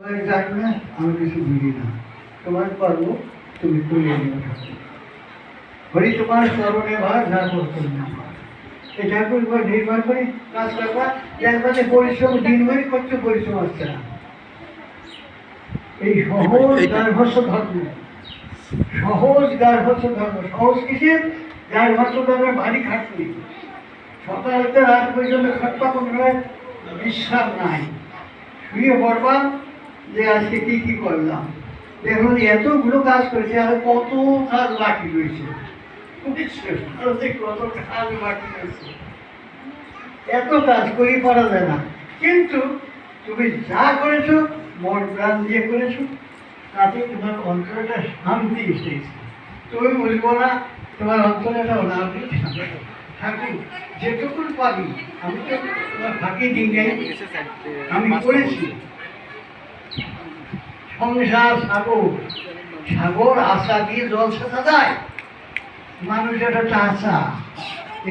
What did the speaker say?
যাক না, আমি কিছু বুঝি না, তোমার কর্ম তুমি করিয়ে নিও ঠাকুর। হরি তোমার স্মরণে ভার যা করতেন না। এই ঠাকুর উপর নির্ভর করে কাজ করবা, যার মধ্যে পরিশ্রম দিনভরই করতে পরিশ্রম হচ্ছে না। এই সহজ গার্হস্থ ধর্ম, সহজ গার্হস্থ ধর্ম, সহজ কিসের গার্হস্থ ধর্মের ভারী খাটনি। সকাল হতে রাত পর্যন্ত খাটবা, কোনো বিশ্রাম নাই, শুয়ে পড়বা যে আজকে কি কি করলাম। দেখুন এতগুলো কাজ করেছে, আর কত কাজ বাকি রয়েছে, কত কাজ বাকি রয়েছে। এত কাজ করি পারা যায় না, কিন্তু তুমি যা করেছো মন প্রাণ দিয়ে করেছো, তাতে তোমার অন্তরটা শান্তি এসেছে। তুমি বুঝবো না তোমার অন্তরটা অনাবৃত ঠাকুর যেটুকুন পারি আমি তো তোমার ফাঁকি দিই নাই, আমি করেছি। সংসার সাগর, সাগর আশা দিয়ে জল ছেঁচা যায়, মানুষের একটা আশা,